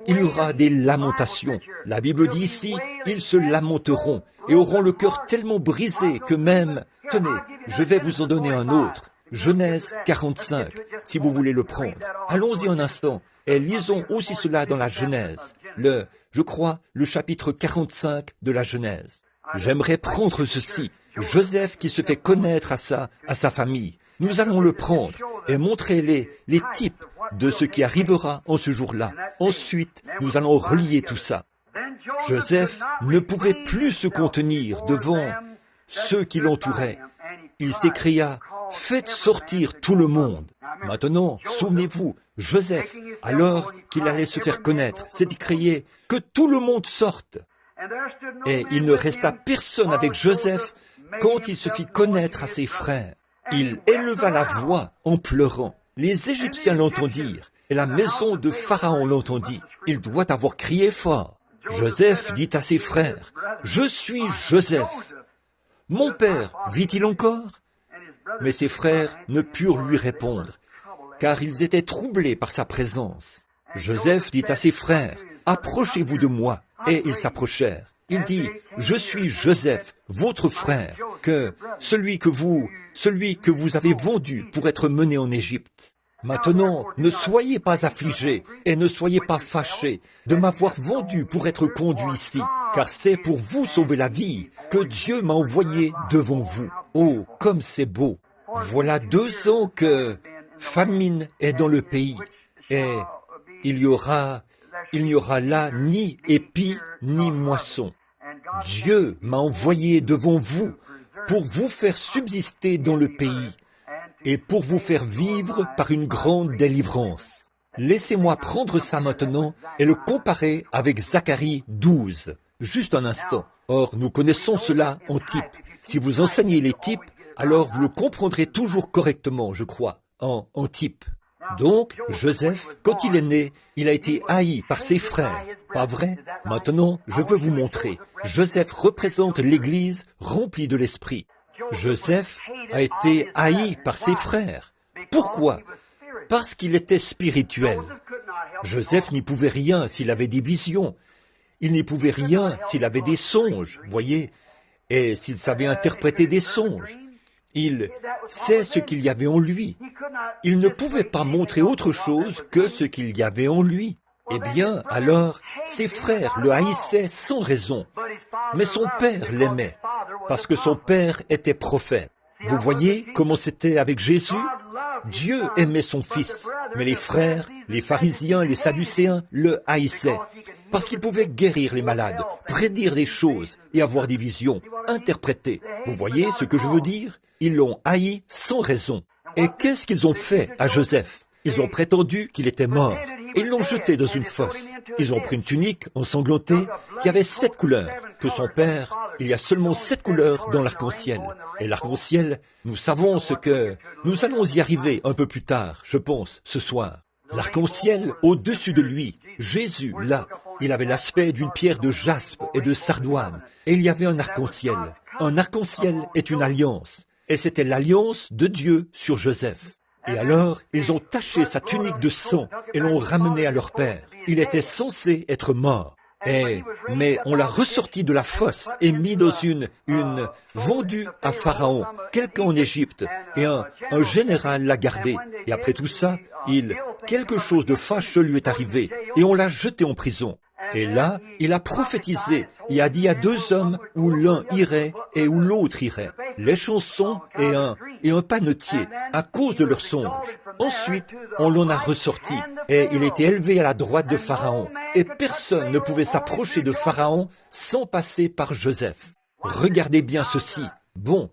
Il y aura des lamentations. La Bible dit ici, ils se lamenteront et auront le cœur tellement brisé que même, tenez, je vais vous en donner un autre. Genèse 45, si vous voulez le prendre. Allons-y un instant et lisons aussi cela dans la Genèse. Je crois, le chapitre 45 de la Genèse. J'aimerais prendre ceci. Joseph qui se fait connaître à sa famille. Nous allons le prendre et montrer les types de ce qui arrivera en ce jour-là. Ensuite, nous allons relier tout ça. Joseph ne pouvait plus se contenir devant ceux qui l'entouraient. Il s'écria, « Faites sortir tout le monde !» Maintenant, souvenez-vous, Joseph, alors qu'il allait se faire connaître, s'est écrié, « Que tout le monde sorte !» Et il ne resta personne avec Joseph quand il se fit connaître à ses frères. Il éleva la voix en pleurant. Les Égyptiens l'entendirent, et la maison de Pharaon l'entendit. Il doit avoir crié fort. Joseph dit à ses frères, « Je suis Joseph. Mon père vit-il encore ?» Mais ses frères ne purent lui répondre, car ils étaient troublés par sa présence. Joseph dit à ses frères, « Approchez-vous de moi. » Et ils s'approchèrent. Il dit, « Je suis Joseph, votre frère, celui que vous avez vendu pour être mené en Égypte. Maintenant, ne soyez pas affligés et ne soyez pas fâchés de m'avoir vendu pour être conduit ici, car c'est pour vous sauver la vie que Dieu m'a envoyé devant vous. Oh, comme c'est beau! Voilà 2 ans que famine est dans le pays et il n'y aura là ni épis ni moisson. Dieu m'a envoyé devant vous pour vous faire subsister dans le pays et pour vous faire vivre par une grande délivrance. Laissez-moi prendre ça maintenant et le comparer avec Zacharie 12. Juste un instant. Or, nous connaissons cela en type. Si vous enseignez les types, alors vous le comprendrez toujours correctement, je crois, en type. Donc, Joseph, quand il est né, il a été haï par ses frères. Pas vrai? Maintenant, je veux vous montrer. Joseph représente l'Église remplie de l'Esprit. Joseph a été haï par ses frères. Pourquoi? Parce qu'il était spirituel. Joseph n'y pouvait rien s'il avait des visions. Il n'y pouvait rien s'il avait des songes, voyez, et s'il savait interpréter des songes. Il sait ce qu'il y avait en lui. Il ne pouvait pas montrer autre chose que ce qu'il y avait en lui. Eh bien, alors, ses frères le haïssaient sans raison. Mais son père l'aimait, parce que son père était prophète. Vous voyez comment c'était avec Jésus? Dieu aimait son fils, mais les frères, les pharisiens, les sadducéens le haïssaient, parce qu'il pouvait guérir les malades, prédire des choses et avoir des visions, interpréter. Vous voyez ce que je veux dire? Ils l'ont haï sans raison. Et qu'est-ce qu'ils ont fait à Joseph? Ils ont prétendu qu'il était mort. Et ils l'ont jeté dans une fosse. Ils ont pris une tunique ensanglantée qui avait 7 couleurs. Que son père, il y a seulement 7 couleurs dans l'arc-en-ciel. Et l'arc-en-ciel, nous savons ce que... Nous allons y arriver un peu plus tard, je pense, ce soir. L'arc-en-ciel au-dessus de lui, Jésus, là, il avait l'aspect d'une pierre de jaspe et de sardoine. Et il y avait un arc-en-ciel. Un arc-en-ciel est une alliance. Et c'était l'alliance de Dieu sur Joseph. Et alors, ils ont taché sa tunique de sang et l'ont ramené à leur père. Il était censé être mort. Mais on l'a ressorti de la fosse et mis dans une vendue à Pharaon, quelqu'un en Égypte, et un général l'a gardé. Et après tout ça, quelque chose de fâcheux lui est arrivé, et on l'a jeté en prison. Et là, il a prophétisé et a dit à 2 hommes où l'un irait et où l'autre irait, les chansons et un panetier, à cause de leurs songes. Ensuite, on l'en a ressorti, et il était élevé à la droite de Pharaon, et personne ne pouvait s'approcher de Pharaon sans passer par Joseph. Regardez bien ceci. Bon,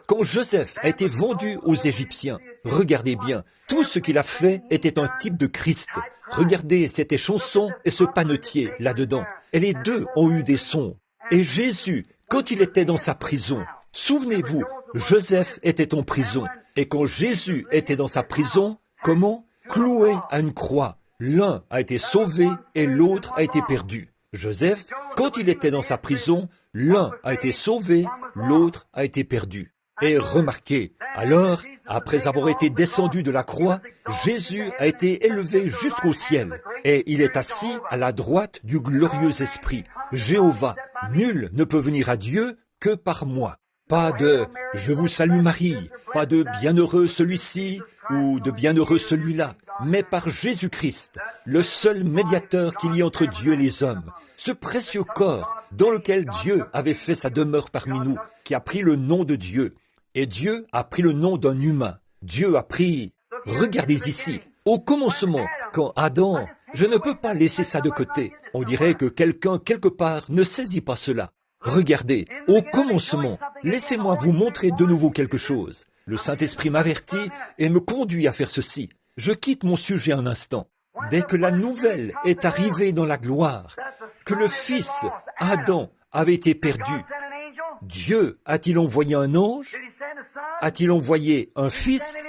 quand Joseph a été vendu aux Égyptiens, regardez bien, tout ce qu'il a fait était un type de Christ. Regardez, c'était chanson et ce panetier là-dedans. Et les 2 ont eu des sons. Et Jésus, quand il était dans sa prison, souvenez-vous, Joseph était en prison. Et quand Jésus était dans sa prison, comment? Cloué à une croix. L'un a été sauvé et l'autre a été perdu. Joseph, quand il était dans sa prison, l'un a été sauvé, l'autre a été perdu. Et remarquez, alors, après avoir été descendu de la croix, Jésus a été élevé jusqu'au ciel, et il est assis à la droite du glorieux Esprit. Jéhovah, nul ne peut venir à Dieu que par moi. Pas de « Je vous salue Marie », pas de « Bienheureux celui-ci » ou de « Bienheureux celui-là », mais par Jésus-Christ, le seul médiateur qu'il y ait entre Dieu et les hommes, ce précieux corps dans lequel Dieu avait fait sa demeure parmi nous, qui a pris le nom de Dieu. Et Dieu a pris le nom d'un humain. Dieu a pris... Regardez ici, au commencement, quand Adam... Je ne peux pas laisser ça de côté. On dirait que quelqu'un, quelque part, ne saisit pas cela. Regardez, au commencement, laissez-moi vous montrer de nouveau quelque chose. Le Saint-Esprit m'avertit et me conduit à faire ceci. Je quitte mon sujet un instant. Dès que la nouvelle est arrivée dans la gloire, que le Fils, Adam, avait été perdu, Dieu a-t-il envoyé un ange? A-t-il envoyé un fils?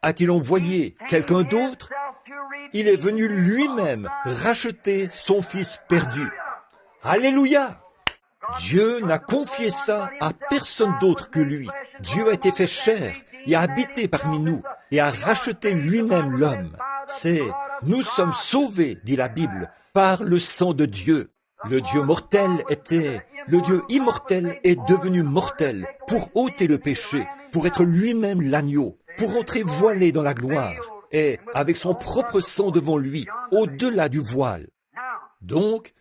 A-t-il envoyé quelqu'un d'autre? Il est venu lui-même racheter son fils perdu. Alléluia! Dieu n'a confié ça à personne d'autre que lui. Dieu a été fait chair et a habité parmi nous et a racheté lui-même l'homme. Nous sommes sauvés, dit la Bible, par le sang de Dieu. Le Dieu mortel le Dieu immortel est devenu mortel pour ôter le péché, pour être lui-même l'agneau, pour entrer voilé dans la gloire et avec son propre sang devant lui, au-delà du voile. Donc,